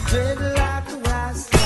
dreadlock rasta.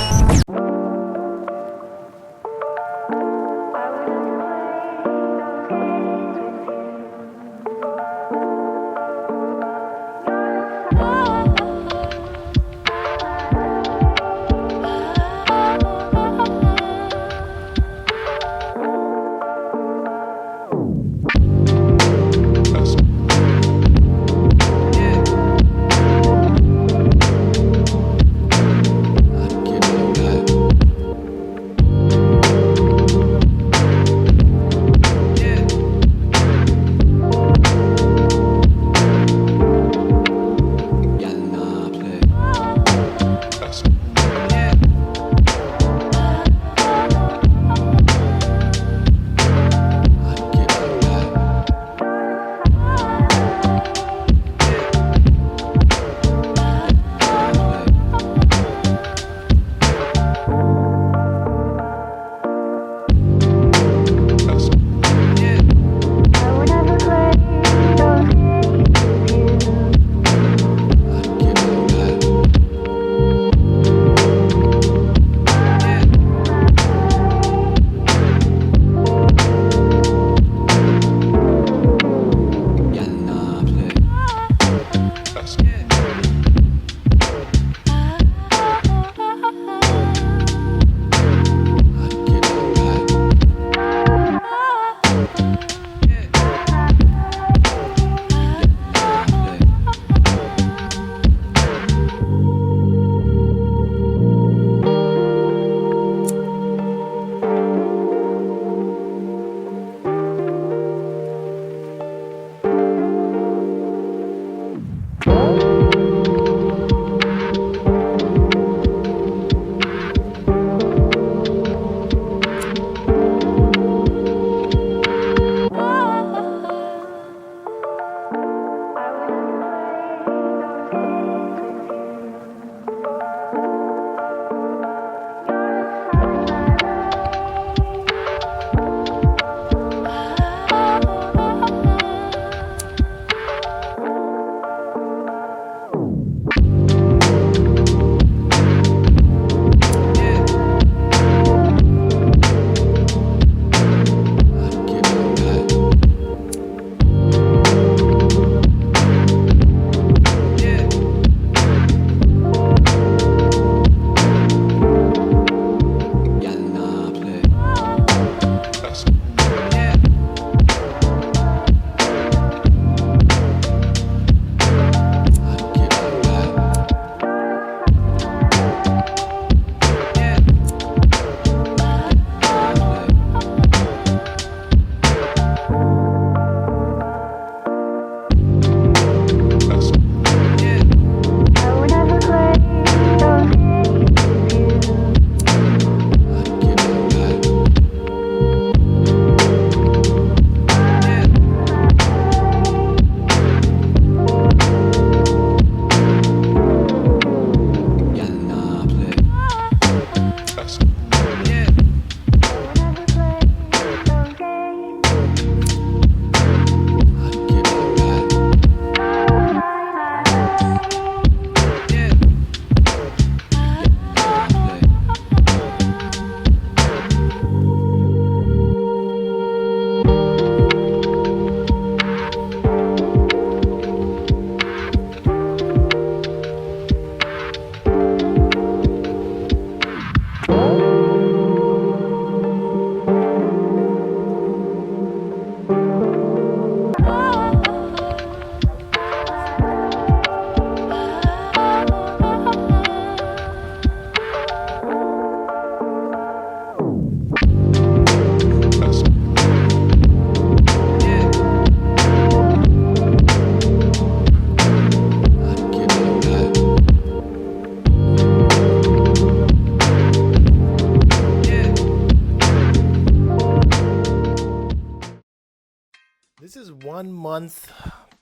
This is 1 month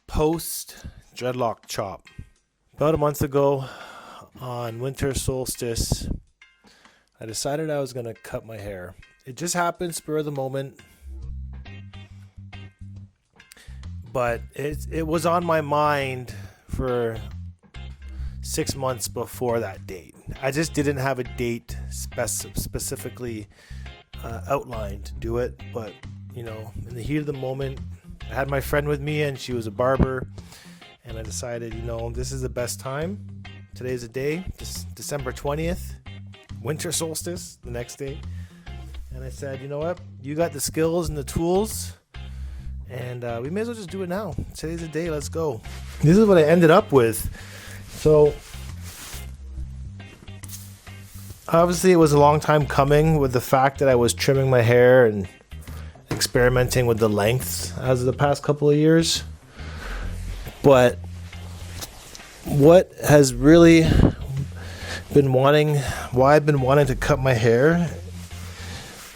post dreadlock chop. About a month ago on winter solstice, I decided I was going to cut my hair. It just happened spur of the moment, but it was on my mind for 6 months before that date. I just didn't have a date specifically outlined to do it, but in the heat of the moment, I had my friend with me and she was a barber, and I decided, this is the best time. Today's the day, December 20th, winter solstice, the next day. And I said, you know what, you got the skills and the tools, and we may as well just do it now. Today's the day, let's go. This is what I ended up with. So obviously it was a long time coming with the fact that I was trimming my hair and experimenting with the lengths as of the past couple of years. But what has really been why I've been wanting to cut my hair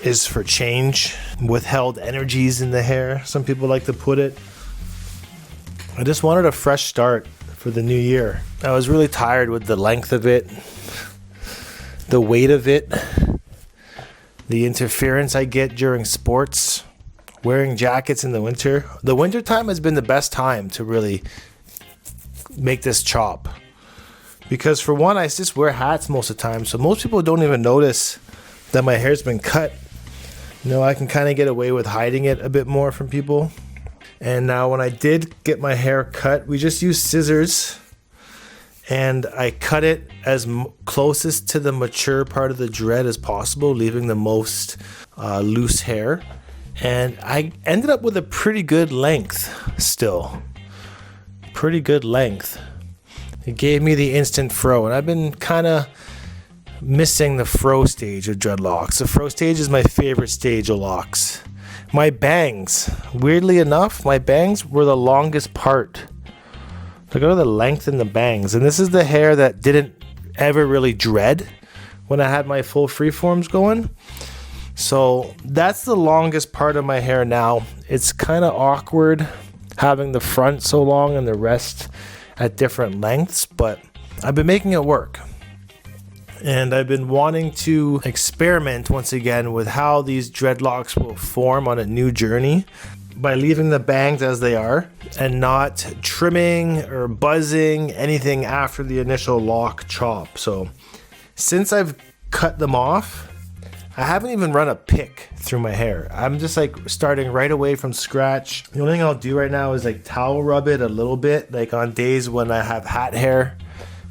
is for change, withheld energies in the hair, some people like to put it. I just wanted a fresh start for the new year. I was really tired with the length of it, the weight of it, the interference I get during sports, wearing jackets in the winter. The winter time has been the best time to really make this chop, because for one, I just wear hats most of the time, so most people don't even notice that my hair's been cut. I can kind of get away with hiding it a bit more from people. And now when I did get my hair cut, we just used scissors, and I cut it as closest to the mature part of the dread as possible, leaving the most loose hair. And I ended up with a pretty good length still. Pretty good length. It gave me the instant fro, and I've been kind of missing the fro stage of dreadlocks. The fro stage is my favorite stage of locks. My bangs, weirdly enough, my bangs were the longest part. Look at the length in the bangs. And this is the hair that didn't ever really dread when I had my full freeforms going. So that's the longest part of my hair now. It's kind of awkward having the front so long and the rest at different lengths, but I've been making it work. And I've been wanting to experiment once again with how these dreadlocks will form on a new journey by leaving the bangs as they are and not trimming or buzzing anything after the initial lock chop. So since I've cut them off, I haven't even run a pick through my hair. I'm just starting right away from scratch. The only thing I'll do right now is towel rub it a little bit, on days when I have hat hair.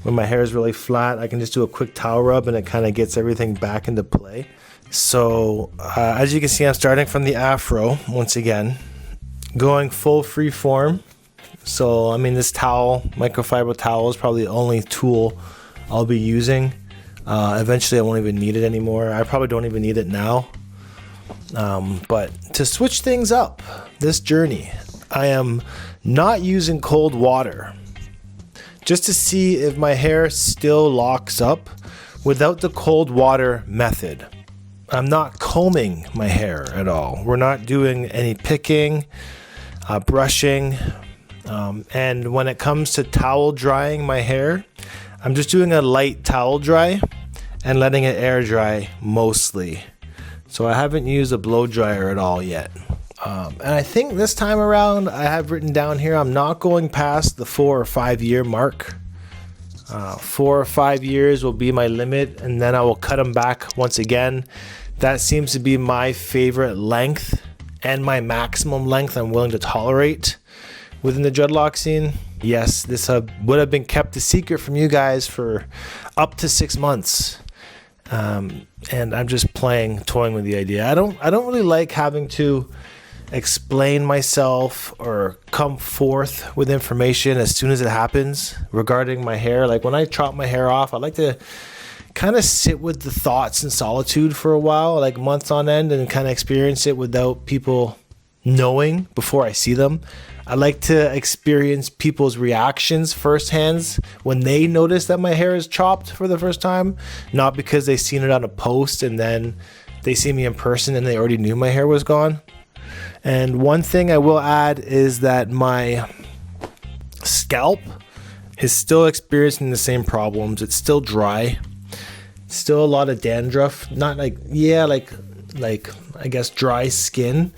When my hair is really flat, I can just do a quick towel rub and it kind of gets everything back into play. So as you can see, I'm starting from the afro once again, going full freeform. So this towel, microfiber towel, is probably the only tool I'll be using. Eventually I won't even need it anymore. I probably don't even need it now. But to switch things up this journey, I am not using cold water, just to see if my hair still locks up without the cold water method. I'm not combing my hair at all. We're not doing any picking, brushing. And when it comes to towel drying my hair, I'm just doing a light towel dry and letting it air dry mostly. So I haven't used a blow dryer at all yet. And I think this time around, I have written down here, I'm not going past the 4 or 5 year mark. 4 or 5 years will be my limit, and then I will cut them back once again. That seems to be my favorite length and my maximum length I'm willing to tolerate within the dreadlock scene. Yes, this would have been kept a secret from you guys for up to 6 months. And I'm just toying with the idea. I don't really like having to explain myself or come forth with information as soon as it happens regarding my hair. When I chop my hair off, I like to kind of sit with the thoughts in solitude for a while, months on end, and kind of experience it without people knowing before I see them. I like to experience people's reactions firsthand when they notice that my hair is chopped for the first time, not because they've seen it on a post and then they see me in person and they already knew my hair was gone. And one thing I will add is that my scalp is still experiencing the same problems. It's still dry, still a lot of dandruff, not I guess dry skin.